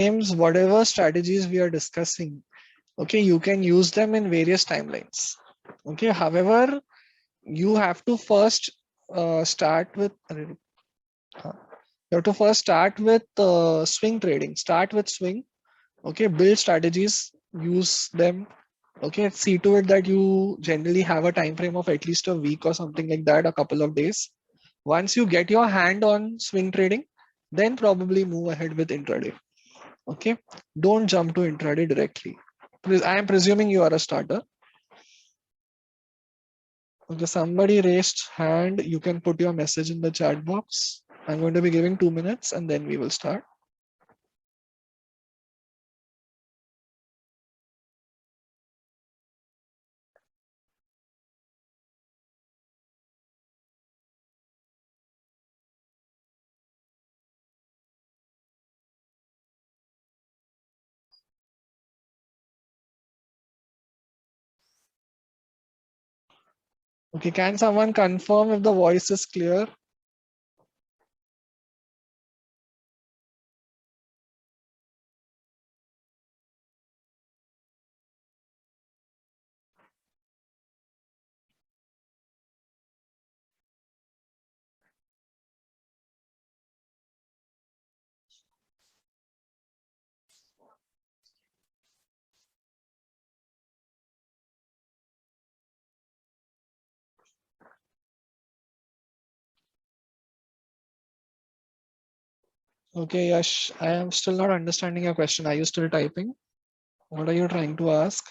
Names, whatever strategies we are discussing, okay, you can use them in various timelines. Okay, however, you have to first start with swing trading. Start with swing. Okay, build strategies, use them. Okay, see to it that you generally have a time frame of at least a week or something like that, a couple of days. Once you get your hand on swing trading, then probably move ahead with intraday. Okay, don't jump to intraday directly. I am presuming you are a starter. Okay, somebody raised hand. You can put your message in the chat box. I'm going to be giving 2 minutes and then we will start. Okay, can someone confirm if the voice is clear? Okay, Yash, I am still not understanding your question. Are you still typing? What are you trying to ask?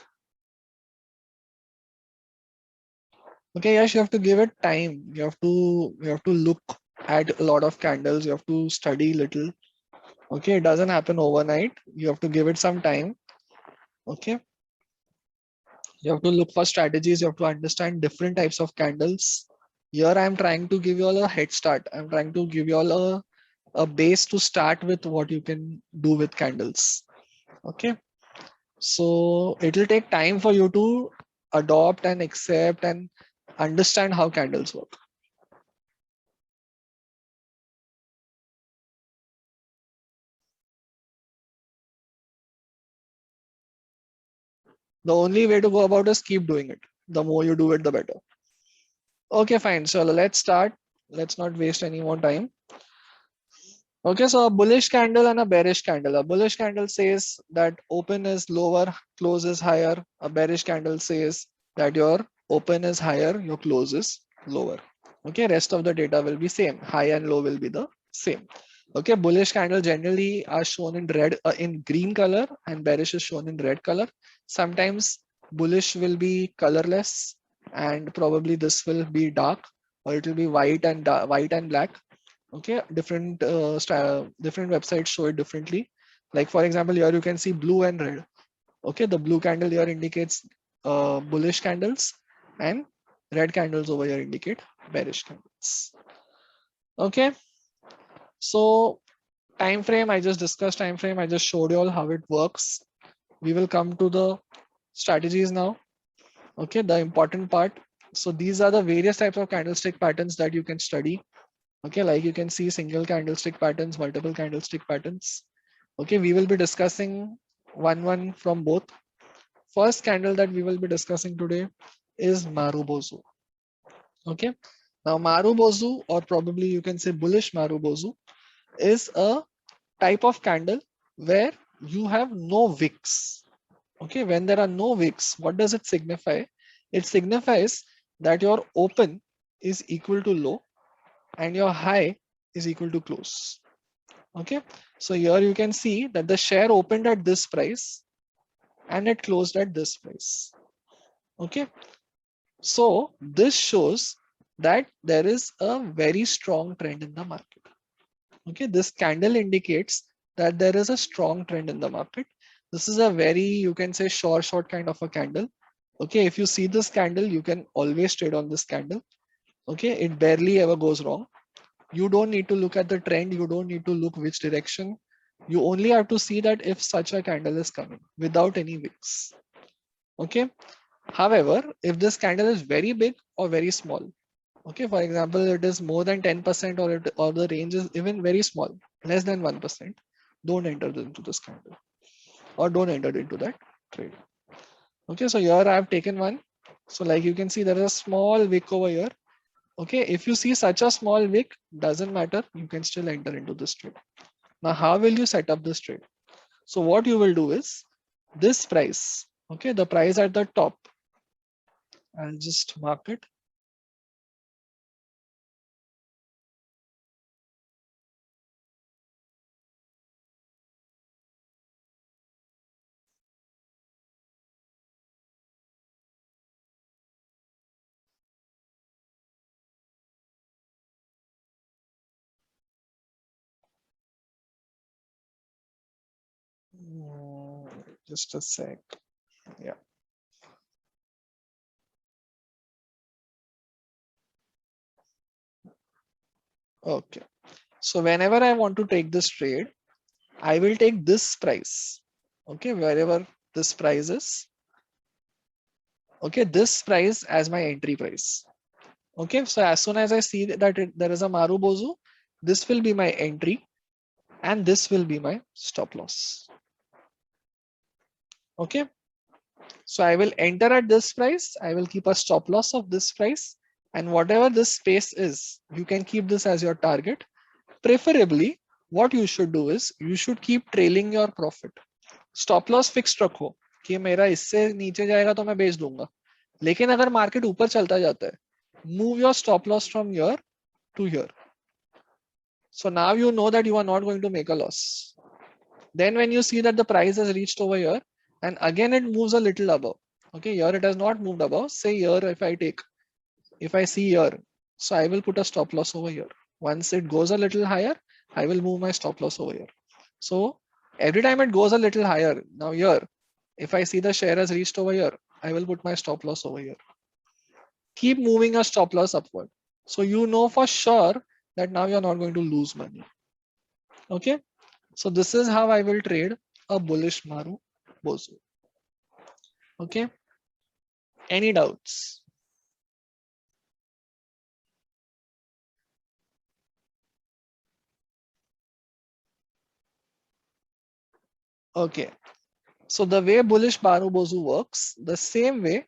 Okay, Yash, you have to give it time. You have to look at a lot of candles. You have to study little. Okay, it doesn't happen overnight. You have to give it some time. Okay, you have to look for strategies. You have to understand different types of candles. Here I am trying to give you all a head start. I'm trying to give you all a base to start with what you can do with candles. Okay, so it will take time for you to adopt and accept and understand how candles work. The only way to go about is keep doing it. The more you do it, the better. Okay, fine. So let's start. Let's not waste any more time. Okay, so a bullish candle and a bearish candle. A bullish candle says that open is lower, close is higher. A bearish candle says that your open is higher, your close is lower. Okay, rest of the data will be same. High and low will be the same. Okay, bullish candle generally are shown in red, in green color, and bearish is shown in red color. Sometimes bullish will be colorless, and probably this will be dark, or it will be white and black. Okay, different websites show it differently. Like for example, here you can see blue and red. Okay, the blue candle here indicates bullish candles, and red candles over here indicate bearish candles. Okay, so time frame, I just discussed time frame. I just showed you all how it works. We will come to the strategies now. Okay, the important part. So these are the various types of candlestick patterns that you can study. Okay, like you can see single candlestick patterns, multiple candlestick patterns. Okay, we will be discussing one from both. First candle that we will be discussing today is Marubozu. Okay, now Marubozu, or probably you can say bullish Marubozu, is a type of candle where you have no wicks. Okay, when there are no wicks, what does it signify? It signifies that your open is equal to low and your high is equal to close. Okay, so here you can see that the share opened at this price and it closed at this price. Okay, so this shows that there is a very strong trend in the market. Okay, this candle indicates that there is a strong trend in the market. This is a very, you can say, short kind of a candle. Okay, if you see this candle, you can always trade on this candle. Okay, it barely ever goes wrong. You don't need to look at the trend. You don't need to look which direction. You only have to see that if such a candle is coming without any wicks. Okay. However, if this candle is very big or very small, okay, for example, it is more than 10% or the range is even very small, less than 1%. don't enter into this candle, or don't enter into that trade. Okay, so here I have taken one. So like you can see, there is a small wick over here. Okay, if you see such a small wick, doesn't matter, you can still enter into this trade. Now, how will you set up this trade? So what you will do is this price, okay, the price at the top, I'll just mark it. Just a sec. Yeah. Okay. So whenever I want to take this trade, I will take this price. Okay, wherever this price is. Okay, this price as my entry price. Okay, so as soon as I see that there is a Marubozu, this will be my entry and this will be my stop loss. Okay, so I will enter at this price. I will keep a stop loss of this price, and whatever this space is, you can keep this as your target. Preferably, what you should do is you should keep trailing your profit. Stop loss fixed रखो कि मेरा इससे नीचे जाएगा तो मैं बेच दूंगा, लेकिन अगर मार्केट ऊपर चलता जाता है, move your stop loss from here to here. So now you know that you are not going to make a loss. Then when you see that the price has reached over here and again it moves a little above. Okay, here it has not moved above. Say here if I see here, so I will put a stop loss over here. Once it goes a little higher, I will move my stop loss over here. So every time it goes a little higher, now here, if I see the share has reached over here, I will put my stop loss over here. Keep moving a stop loss upward. So you know for sure that now you're not going to lose money. Okay. So this is how I will trade a bullish Marubozu. Okay. Any doubts? Okay. So the way bullish Marubozu works, the same way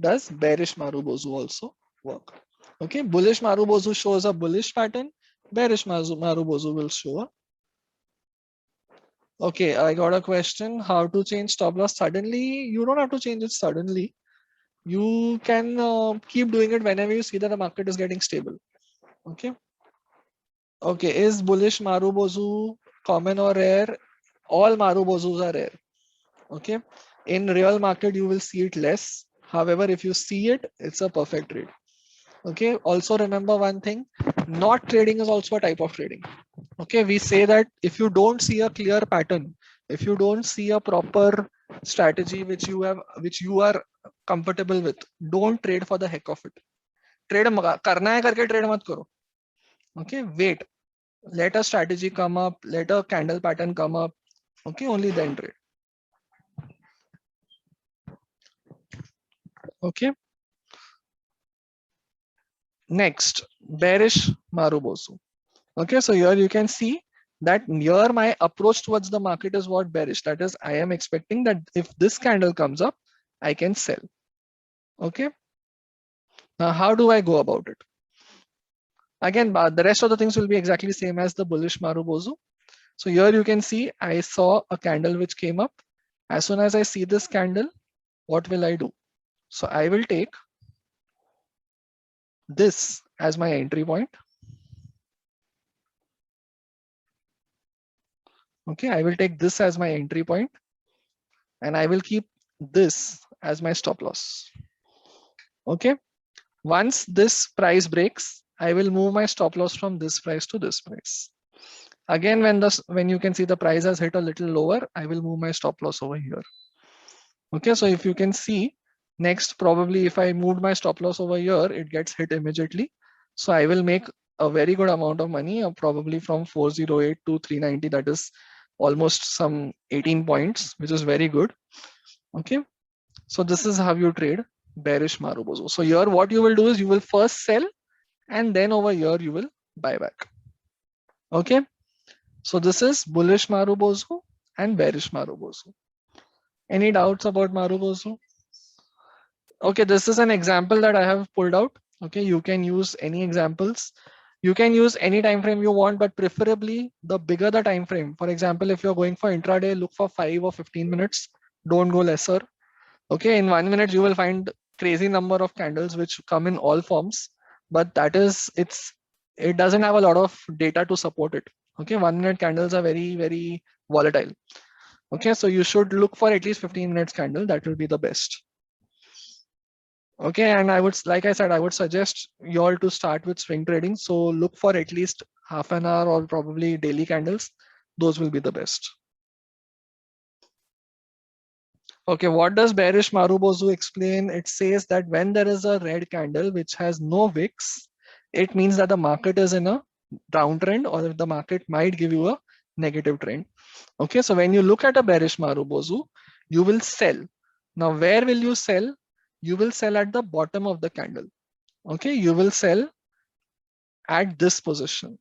does bearish Marubozu also work. Okay. Bullish Marubozu shows a bullish pattern. Bearish Marubozu will show a. Okay, I got a question. How to change stop loss suddenly? You don't have to change it suddenly. You can keep doing it whenever you see that the market is getting stable. Okay. Okay. Is bullish Marubozu common or rare? All Marubozus are rare. Okay. In real market, you will see it less. However, if you see it, it's a perfect trade. Okay. Also remember one thing, not trading is also a type of trading. Okay. We say that if you don't see a clear pattern, if you don't see a proper strategy which you are comfortable with, don't trade for the heck of it. Trade करना है करके trade मत करो. Okay. Wait. Let a strategy come up. Let a candle pattern come up. Okay. Only then trade. Okay. Next, bearish Marubozu. Okay, so here you can see that here my approach towards the market is what bearish. That is, I am expecting that if this candle comes up, I can sell. Okay. Now, how do I go about it? Again, the rest of the things will be exactly same as the bullish Marubozu. So here you can see I saw a candle which came up. As soon as I see this candle, what will I do? So I will take this as my entry point. Okay, I will take this as my entry point and I will keep this as my stop loss. Okay, once this price breaks, I will move my stop loss from this price to this price. Again, when you can see the price has hit a little lower, I will move my stop loss over here. Okay, so if you can see, next probably if I moved my stop loss over here, it gets hit immediately. So I will make a very good amount of money, probably from 408 to 390. That is almost some 18 points, which is very good. Okay, so this is how you trade bearish Marubozu. So here what you will do is you will first sell and then over here you will buy back. Okay, So this is bullish Marubozu and bearish Marubozu. Any doubts about Marubozu? Okay, this is an example that I have pulled out. Okay, you can use any examples. You can use any time frame you want, but preferably the bigger the time frame. For example, if you're going for intraday, look for 5 or 15 minutes. Don't go lesser. Okay, in 1 minute you will find crazy number of candles which come in all forms, but it doesn't have a lot of data to support it. Okay, 1 minute candles are very volatile. Okay, so you should look for at least 15 minutes candle. That will be the best. Okay, and like I said, I would suggest you all to start with swing trading. So look for at least half an hour or probably daily candles. Those will be the best. Okay, what does bearish Marubozu explain? It says that when there is a red candle which has no wicks, it means that the market is in a downtrend, or the market might give you a negative trend. Okay, so when you look at a bearish Marubozu, you will sell. Now, where will you sell? You will sell at the bottom of the candle. Okay, you will sell at this position.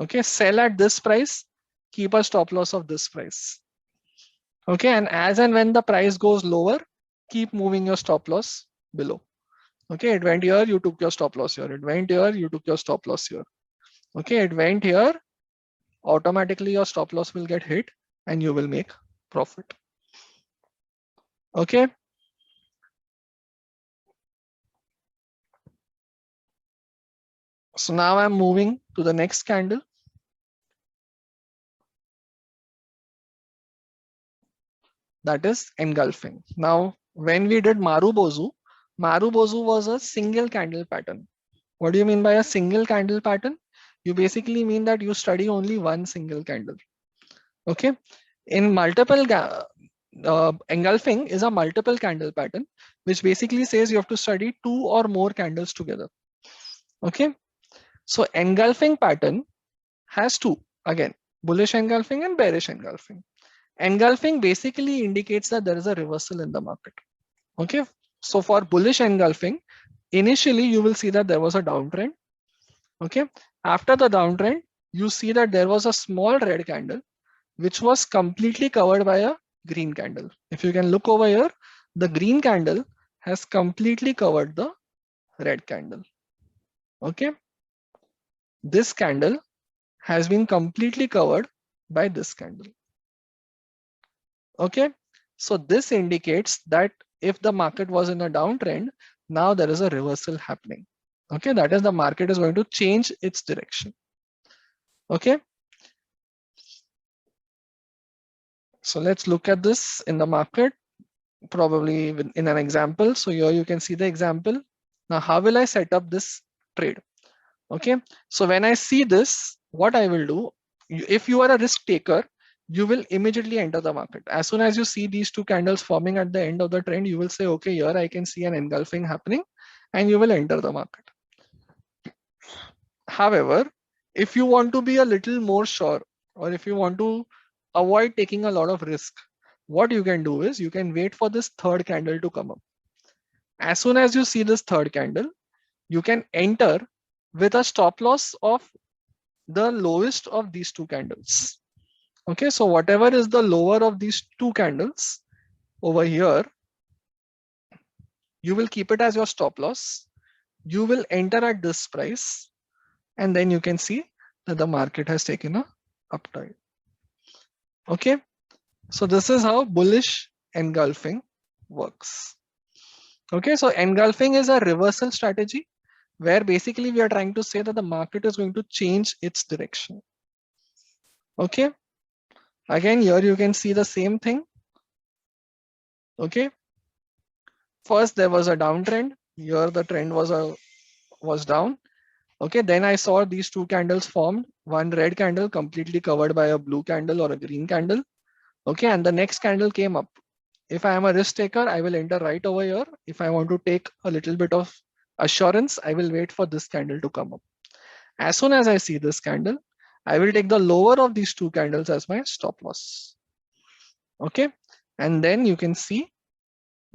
Okay, sell at this price, keep a stop loss of this price. Okay, and as and when the price goes lower, keep moving your stop loss below. Okay, it went here, you took your stop loss here. It went here, you took your stop loss here. Okay, it went here, automatically your stop loss will get hit and you will make profit. Okay. So now I'm moving to the next candle. That is engulfing. Now, when we did Marubozu, Marubozu was a single candle pattern. What do you mean by a single candle pattern? You basically mean that you study only one single candle. Okay. In multiple engulfing is a multiple candle pattern, which basically says you have to study two or more candles together. Okay. So engulfing pattern has two, again, bullish engulfing and bearish engulfing. Engulfing basically indicates that there is a reversal in the market. Okay. So for bullish engulfing, initially you will see that there was a downtrend. Okay. After the downtrend, you see that there was a small red candle which was completely covered by a green candle. If you can look over here, the green candle has completely covered the red candle. Okay. This candle has been completely covered by this candle. Okay. So this indicates that if the market was in a downtrend, now there is a reversal happening. Okay. That is, the market is going to change its direction. Okay. So let's look at this in the market, probably in an example. So here you can see the example. Now, how will I set up this trade? Okay. So when I see this, what I will do, if you are a risk taker, you will immediately enter the market. As soon as you see these two candles forming at the end of the trend, you will say, okay, here I can see an engulfing happening, and you will enter the market. However, if you want to be a little more sure, or if you want to avoid taking a lot of risk, what you can do is you can wait for this third candle to come up. As soon as you see this third candle, you can enter with a stop loss of the lowest of these two candles. Okay, so whatever is the lower of these two candles over here, you will keep it as your stop loss. You will enter at this price, and then you can see that the market has taken a uptide. Okay, so this is how bullish engulfing works. Okay, so engulfing is a reversal strategy where basically we are trying to say that the market is going to change its direction. Okay, again, here you can see the same thing. Okay, first there was a downtrend. Here the trend was down. Okay, then I saw these two candles formed, one red candle completely covered by a blue candle or a green candle. Okay, and the next candle came up. If I am a risk taker, I will enter right over here. If I want to take a little bit of assurance, I will wait for this candle to come up. As soon as I see this candle, I will take the lower of these two candles as my stop loss. Okay, and then you can see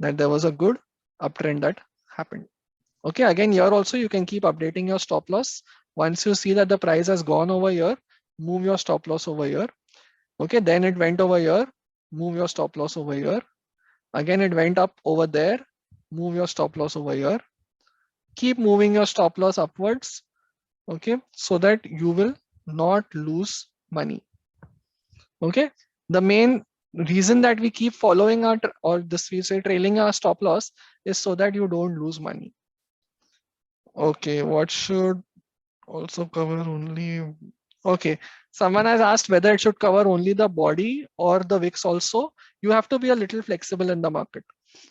that there was a good uptrend that happened. Okay, again, here also you can keep updating your stop loss. Once you see that the price has gone over here, move your stop loss over here. Okay, then it went over here, move your stop loss over here. Again, it went up over there, move your stop loss over here. Keep moving your stop loss upwards, okay, so that you will not lose money. Okay, the main reason that we keep following our or this we say trailing our stop loss is so that you don't lose money. Okay, what should also cover only? Okay, someone has asked whether it should cover only the body or the wicks also. You have to be a little flexible in the market.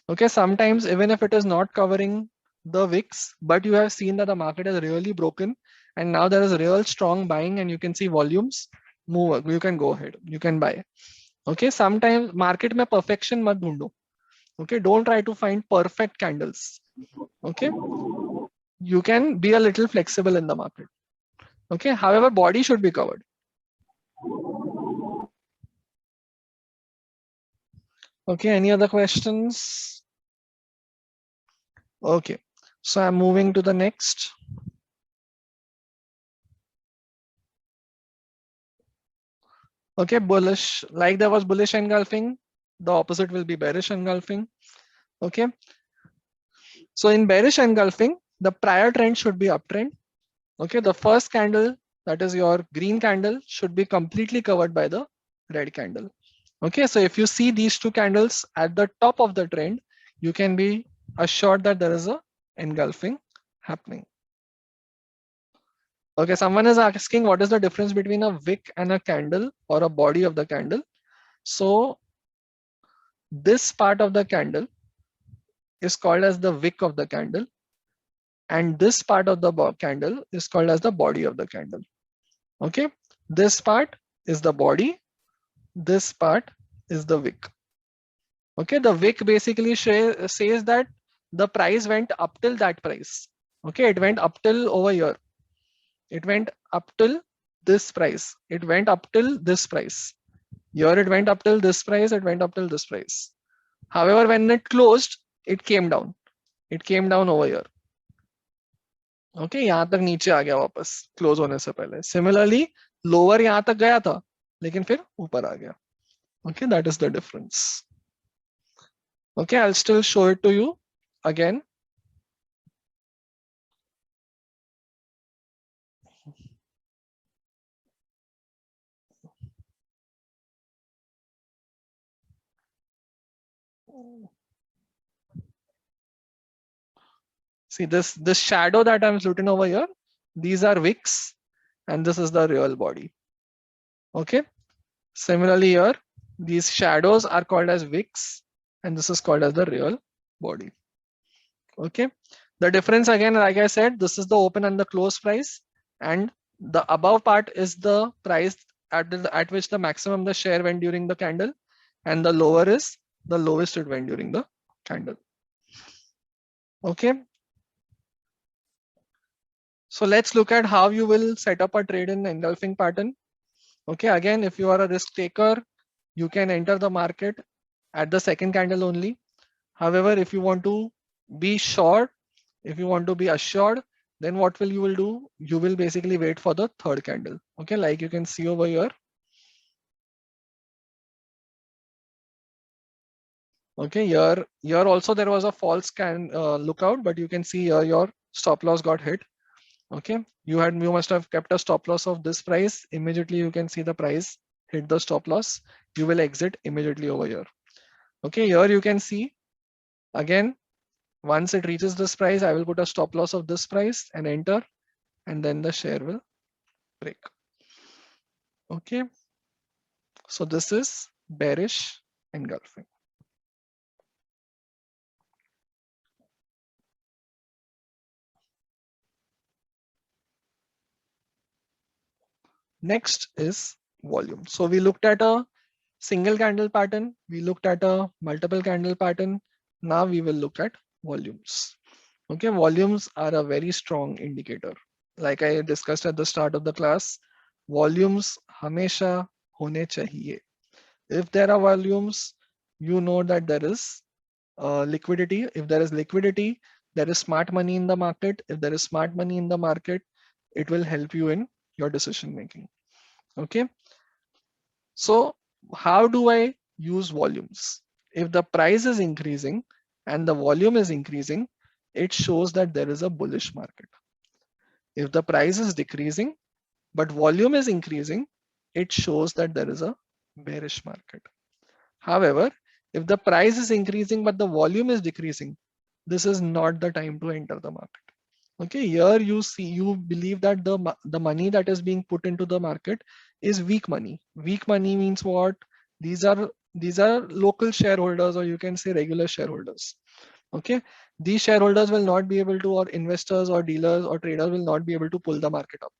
Okay, sometimes even if it is not covering the wicks, but you have seen that the market has really broken and now there is real strong buying and you can see volumes move, you can go ahead, you can buy. Okay, sometimes market mein perfection mat dhoondho. Okay, don't try to find perfect candles. Okay, you can be a little flexible in the market. Okay, however, body should be covered. Okay, any other questions? Okay, so I'm moving to the next. Okay, bullish, like there was bullish engulfing, the opposite will be bearish engulfing. Okay, so in bearish engulfing, the prior trend should be uptrend. Okay, the first candle, that is your green candle, should be completely covered by the red candle. Okay, so if you see these two candles at the top of the trend, you can be assured that there is a engulfing happening. Okay, someone is asking what is the difference between a wick and a candle or a body of the candle. So this part of the candle is called as the wick of the candle, and this part of the candle is called as the body of the candle. Okay, this part is the body, this part is the wick. Okay, the wick basically says that the price went up till that price. Okay, it went up till over here. It went up till this price. It went up till this price. Here it went up till this price. It went up till this price. However, when it closed, it came down. It came down over here. Okay, यहाँ तक नीचे आ गया वापस close होने से पहले. Similarly, lower यहाँ तक गया था, लेकिन फिर ऊपर आ गया. Okay, that is the difference. Okay, I'll still show it to you again. See this shadow that I'm shooting over here, these are wicks and this is the real body. Okay, similarly here, these shadows are called as wicks and this is called as the real body. Okay, the difference again, like I said, this is the open and the close price, and the above part is the price at which the maximum the share went during the candle, and the lower is the lowest it went during the candle. Okay, so let's look at how you will set up a trade in engulfing pattern. Okay, again, if you are a risk taker, you can enter the market at the second candle only. However, if you want to be short, if you want to be assured, then what you will do? You will basically wait for the third candle. Okay, like you can see over here. Okay, here also there was a false lookout, but you can see here your stop loss got hit. Okay, you must have kept a stop loss of this price. Immediately you can see the price hit the stop loss. You will exit immediately over here. Okay, here you can see again, once it reaches this price, I will put a stop loss of this price and enter, and then the share will break. Okay, so this is bearish engulfing. Next is volume. So we looked at a single candle pattern, we looked at a multiple candle pattern. Now we will look at volumes. Okay, volumes are a very strong indicator. Like I discussed at the start of the class, volumes hamesha hone chahiye. If there are volumes, you know that there is liquidity. If there is liquidity, there is smart money in the market. If there is smart money in the market, it will help you in your decision making. Okay. So how do I use volumes? If the price is increasing and the volume is increasing, it shows that there is a bullish market. If the price is decreasing but volume is increasing, it shows that there is a bearish market. However, if the price is increasing but the volume is decreasing, this is not the time to enter the market. Okay, here you believe that the money that is being put into the market is weak money. Weak money means what? These are local shareholders, or you can say regular shareholders. Okay, these shareholders will not be able to, or investors or dealers or traders will not be able to pull the market up.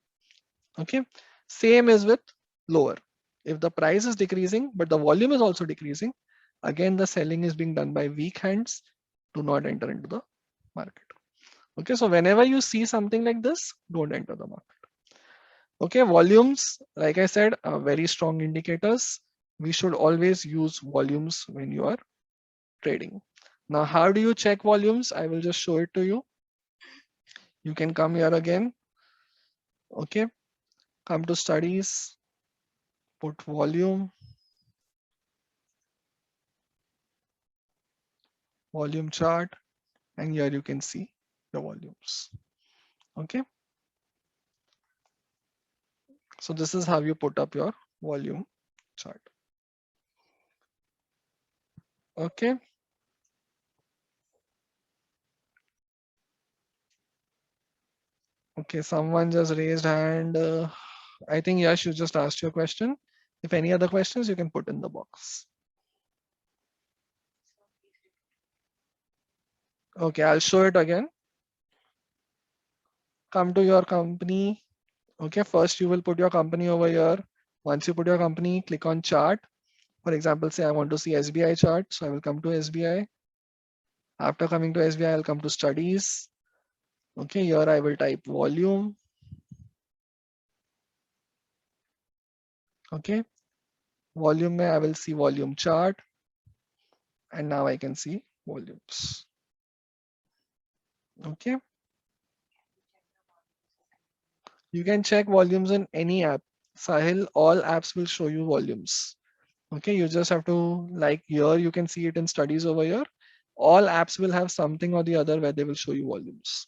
Okay, same is with lower. If the price is decreasing but the volume is also decreasing, again the selling is being done by weak hands. Do not enter into the market. Okay, so whenever you see something like this, don't enter the market. Okay, volumes, like I said, are very strong indicators. We should always use volumes when you are trading. Now, how do you check volumes? I will just show it to you. You can come here again. Okay, come to studies, put volume chart, and here you can see the volumes. Okay, so this is how you put up your volume chart. Okay. Okay, someone just raised hand. I think Yash, you just asked your question. If any other questions, you can put in the box. Okay, I'll show it again. Come to your company. Okay, first you will put your company over here. Once you put your company, click on chart. For example, say I want to see SBI chart. So I will come to SBI. After coming to SBI, I'll come to studies. Okay, here I will type volume. Okay, volume, I will see volume chart. And now I can see volumes. Okay. You can check volumes in any app. Sahil, all apps will show you volumes. Okay, you just have to, like here, you can see it in studies over here. All apps will have something or the other where they will show you volumes.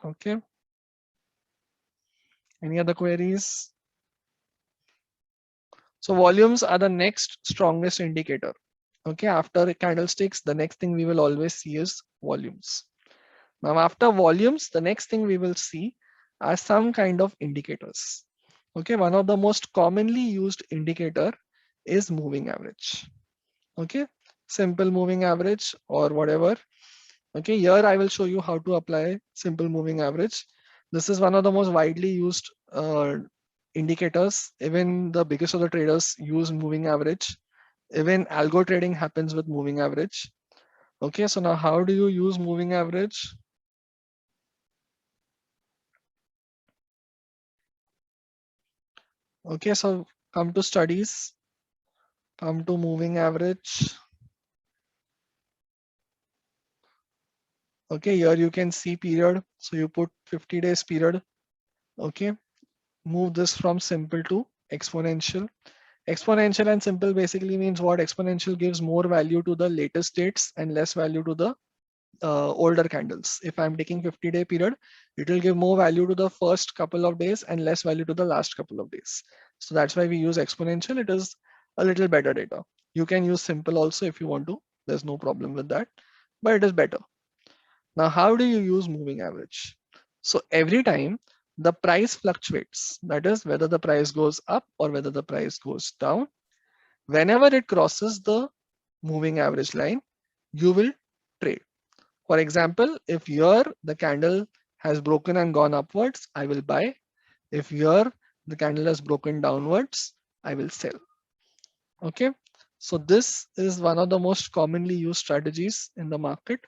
Okay. Any other queries? So volumes are the next strongest indicator. Okay, after candlesticks, the next thing we will always see is volumes. Now, after volumes, the next thing we will see are some kind of indicators. Okay, one of the most commonly used indicator is moving average. Okay, simple moving average or whatever. Okay, here I will show you how to apply simple moving average. This is one of the most widely used indicators. Even the biggest of the traders use moving average. Even algo trading happens with moving average. Okay, so now how do you use moving average? Okay, so come to studies, come to moving average. Okay, here you can see period. So you put 50 days period. Okay, move this from simple to exponential. Exponential and simple basically means what? Exponential gives more value to the latest dates and less value to the older candles. If I'm taking 50-day period, it will give more value to the first couple of days and less value to the last couple of days. So that's why we use exponential. It is a little better data. You can use simple also if you want to. There's no problem with that, but it is better. Now, how do you use moving average? So every time the price fluctuates, that is whether the price goes up or whether the price goes down, whenever it crosses the moving average line, you will trade. For example, if here the candle has broken and gone upwards, I will buy. If here the candle has broken downwards, I will sell. Okay. So this is one of the most commonly used strategies in the market,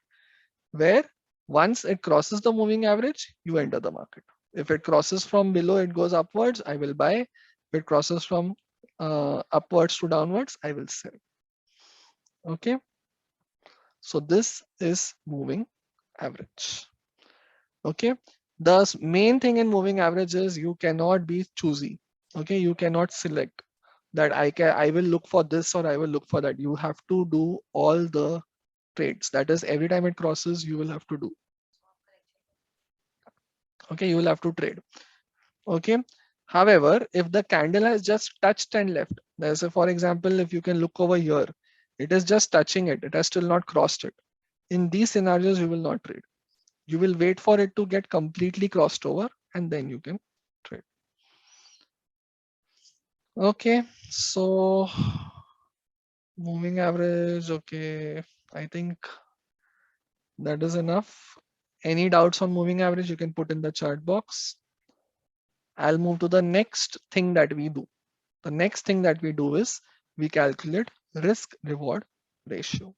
where once it crosses the moving average, you enter the market. If it crosses from below, it goes upwards, I will buy. If it crosses from upwards to downwards, I will sell. Okay. So this is moving average. Okay. The main thing in moving average is you cannot be choosy. Okay, you cannot select that I will look for this or I will look for that. You have to do all the trades. That is, every time it crosses, you will have to do. Okay, you will have to trade. Okay. However, if the candle has just touched and left, there's a, for example, if you can look over here, it is just touching it. It has still not crossed it. In these scenarios, you will not trade. You will wait for it to get completely crossed over and then you can trade. Okay. So moving average. Okay. I think that is enough. Any doubts on moving average, you can put in the chat box. I'll move to the next thing that we do. The next thing that we do is we calculate risk reward ratio.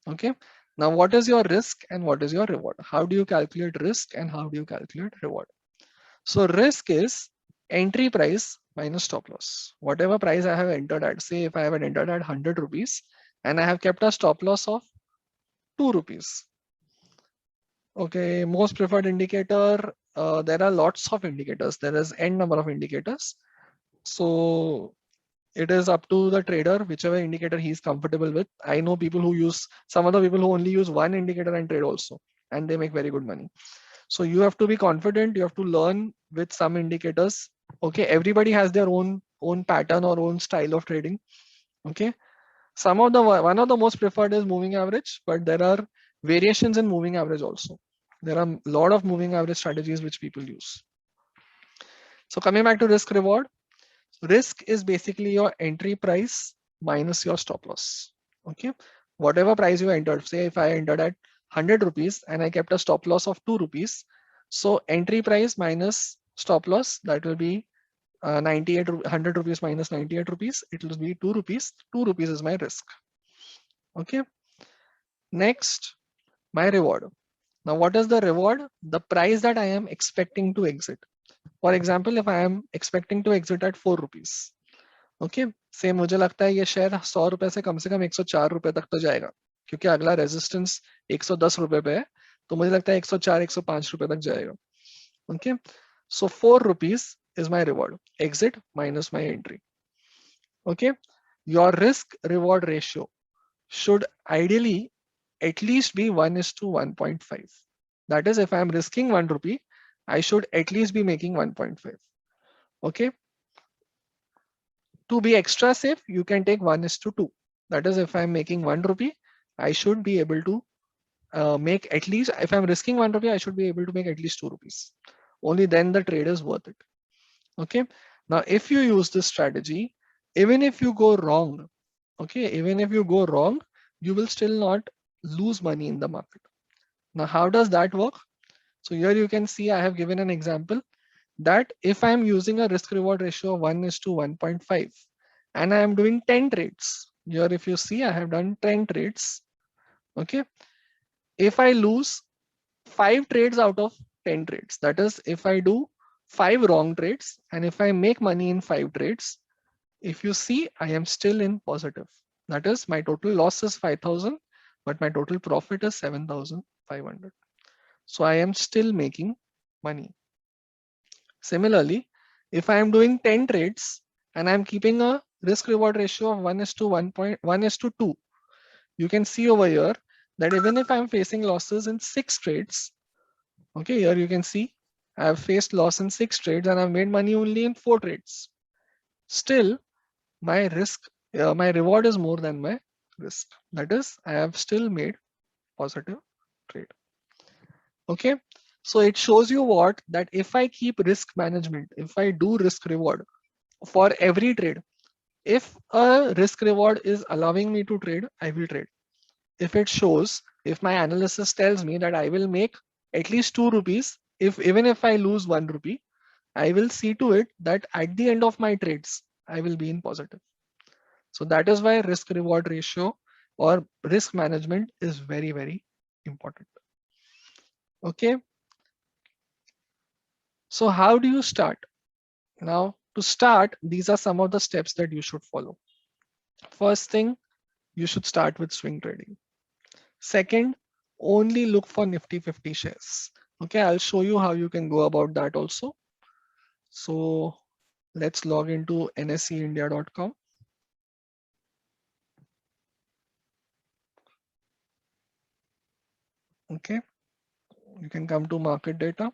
Okay. Now, what is your risk and what is your reward? How do you calculate risk and how do you calculate reward? So risk is entry price minus stop loss. Whatever price I have entered at, say if I have entered at 100 rupees and I have kept a stop loss of 2 rupees. Okay, most preferred indicator, there are lots of indicators. There is n number of indicators. So it is up to the trader, whichever indicator he's comfortable with. I know people who use, some other people who only use one indicator and trade also, and they make very good money. So you have to be confident. You have to learn with some indicators. Okay, everybody has their own pattern or own style of trading. Okay, some of the one of the most preferred is moving average, but there are variations in moving average also. There are a lot of moving average strategies which people use. So coming back to risk reward, risk is basically your entry price minus your stop loss. Okay, whatever price you entered, say if I entered at 100 rupees and I kept a stop loss of 2 rupees, so entry price minus stop loss, that will be 98, 100 rupees minus 98 rupees, it will be 2 rupees. 2 rupees is my risk. Okay, next, my reward. Now what is the reward? The price that I am expecting to exit. For example, if I am expecting to exit at 4 rupees, okay same मुझे लगता है ये share 100 रुपए से कम 104 रुपए तक तो जाएगा, क्योंकि अगला रेजिस्टेंस 110 रुपए पे है, तो मुझे लगता है 104 105 रुपए तक जाएगा. Okay, so 4 rupees is my reward, exit minus my entry. Okay, your risk reward ratio should ideally at least be 1:1.5. That is, if I am risking 1 rupee, I should at least be making 1.5. Okay, to be extra safe, you can take 1:2. That is, if I'm making 1 rupee, I should be able to make at least, if I'm risking 1 rupee, I should be able to make at least 2 rupees. Only then the trade is worth it. Okay. Now, if you use this strategy, even if you go wrong, okay, even if you go wrong, you will still not lose money in the market. Now, how does that work? So here you can see I have given an example that if I'm using a risk reward ratio of 1:1.5 and I am doing 10 trades, here if you see I have done 10 trades. Okay, if I lose 5 trades out of 10 trades, that is, if I do 5 wrong trades and if I make money in 5 trades, if you see I am still in positive. That is, my total loss is 5,000, but my total profit is 7,500. So I am still making money. Similarly, if I am doing 10 trades and I'm keeping a risk reward ratio of 1:1.1:2, you can see over here that even if I'm facing losses in 6 trades, okay, here you can see I have faced loss in 6 trades and I've made money only in 4 trades. Still, my my reward is more than my risk. That is, I have still made positive trade. Okay, so it shows you what, that if I keep risk management, if I do risk reward for every trade, if a risk reward is allowing me to trade, I will trade. If it shows, if my analysis tells me that I will make at least 2 rupees, if even if I lose 1 rupee, I will see to it that at the end of my trades, I will be in positive. So that is why risk reward ratio or risk management is very, very important. Okay. So how do you start? Now, to start, these are some of the steps that you should follow. First thing, you should start with swing trading. Second, only look for Nifty 50 shares. Okay, I'll show you how you can go about that also. So Let's log into nseindia.com. Okay, you can come to market data.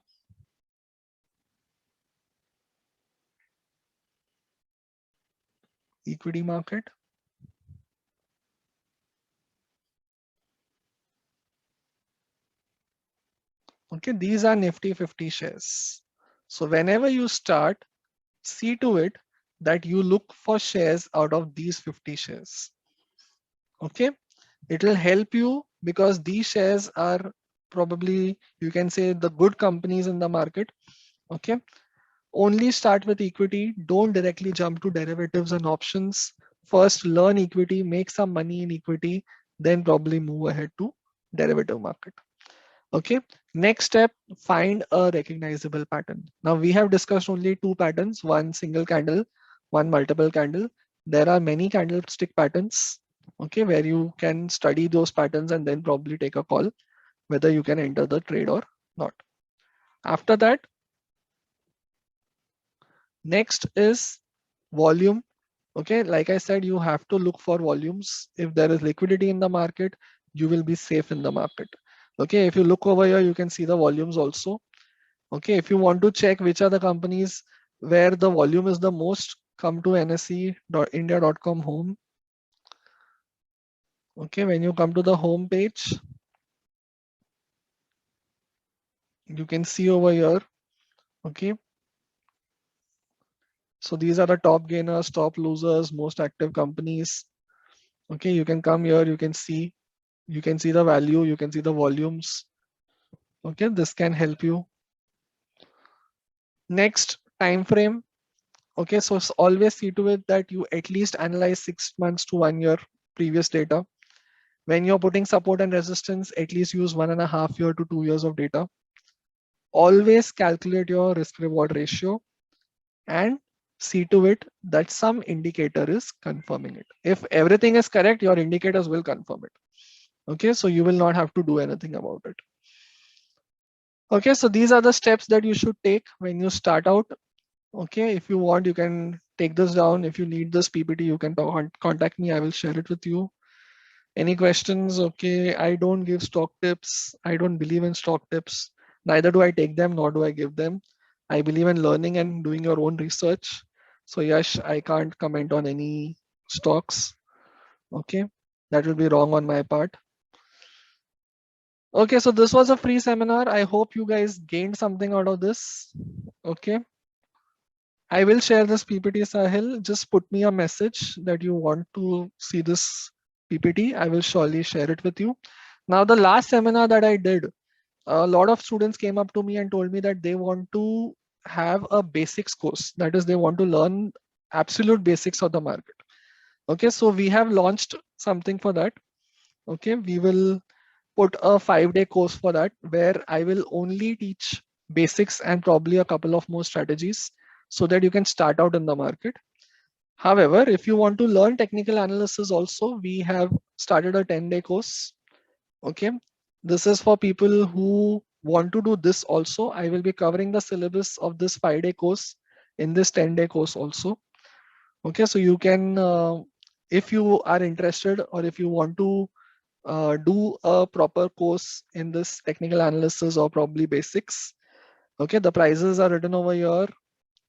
Equity market. Okay, these are Nifty 50 shares. So whenever you start, see to it that you look for shares out of these 50 shares. Okay, it will help you because these shares are probably, you can say, the good companies in the market. Okay, only start with equity. Don't directly jump to derivatives and options. First learn equity, make some money in equity, then probably move ahead to derivative market. Okay, next step, find a recognizable pattern. Now we have discussed only two patterns, one single candle, one multiple candle. There are many candlestick patterns, okay, where you can study those patterns and then probably take a call whether you can enter the trade or not. After that, next is volume. Okay, like I said, you have to look for volumes. If there is liquidity in the market, you will be safe in the market. Okay, if you look over here, you can see the volumes also. Okay, if you want to check which are the companies where the volume is the most, come to nse.india.com home. Okay, when you come to the home page, you can see over here. Okay, so these are the top gainers, top losers, most active companies. Okay, you can come here, you can see the value, you can see the volumes. Okay, this can help you. Next, time frame. Okay, so always see to it that you at least analyze 6 months to 1 year previous data. When you're putting support and resistance, at least use 1.5 year to 2 years of data. Always calculate your risk reward ratio and see to it that some indicator is confirming it. If everything is correct, your indicators will confirm it. Okay, so you will not have to do anything about it. Okay, so these are the steps that you should take when you start out. Okay, if you want, you can take this down. If you need this PPT, you can contact me. I will share it with you. Any questions? Okay, I don't give stock tips. I don't believe in stock tips. Neither do I take them, nor do I give them. I believe in learning and doing your own research. So Yash, I can't comment on any stocks. Okay, that will be wrong on my part. Okay, so this was a free seminar. I hope you guys gained something out of this. Okay. I will share this PPT, Sahil. Just put me a message that you want to see this PPT. I will surely share it with you. Now, the last seminar that I did, a lot of students came up to me and told me that they want to have a basics course. That is, they want to learn absolute basics of the market. Okay, so we have launched something for that. Okay, we will put a 5-day course for that where I will only teach basics and probably a couple of more strategies so that you can start out in the market. However, if you want to learn technical analysis also, we have started a 10-day course. Okay, this is for people who want to do this also. I will be covering the syllabus of this 5-day course in this 10-day course also. Okay, so you can, if you are interested or if you want to do a proper course in this technical analysis or probably basics. Okay, the prices are written over here,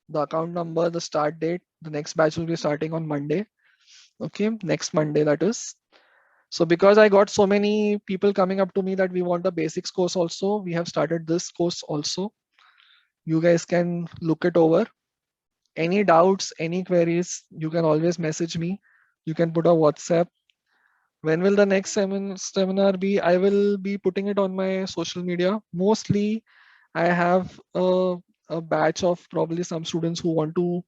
the account number, the start date. The next batch will be starting on Monday. Okay, next Monday that is. So because I got so many people coming up to me that we want a basics course also, we have started this course also. You guys can look it over. Any doubts, any queries, you can always message me. You can put a WhatsApp. When will the next seminar be? I will be putting it on my social media. Mostly, I have a batch of probably some students who want to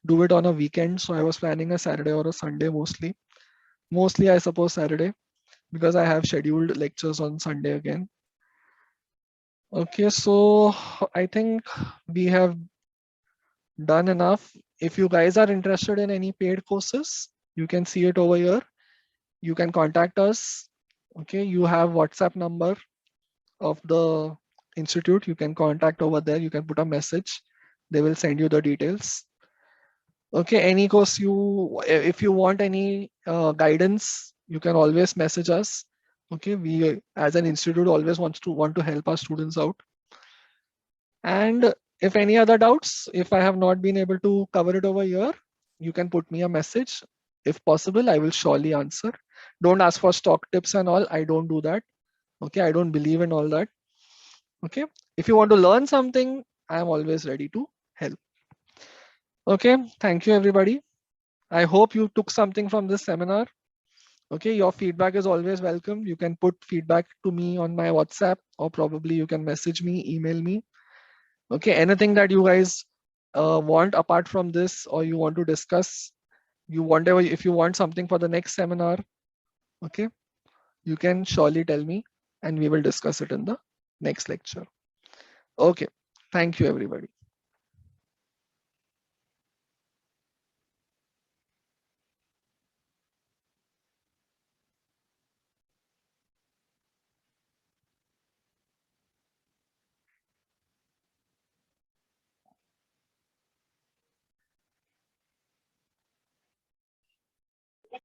do it on a weekend. So I was planning a Saturday or a Sunday mostly. Mostly, I suppose Saturday because I have scheduled lectures on Sunday again. Okay, so I think we have done enough. If you guys are interested in any paid courses, you can see it over here. You can contact us. Okay, you have WhatsApp number of the institute. You can contact over there. You can put a message. They will send you the details. Okay, any course if you want any guidance, you can always message us. Okay, we as an institute always want to help our students out. And if any other doubts, if I have not been able to cover it over here, you can put me a message. If possible, I will surely answer. Don't ask for stock tips and all. I don't do that. Okay, I don't believe in all that. Okay, if you want to learn something, I am always ready to help. Okay, thank you everybody. I hope you took something from this seminar. Okay, your feedback is always welcome. You can put feedback to me on my WhatsApp, or probably you can message me, email me. Okay, anything that you guys want apart from this, or you want to discuss, if you want something for the next seminar, okay, you can surely tell me and we will discuss it in the next lecture. Okay, thank you everybody.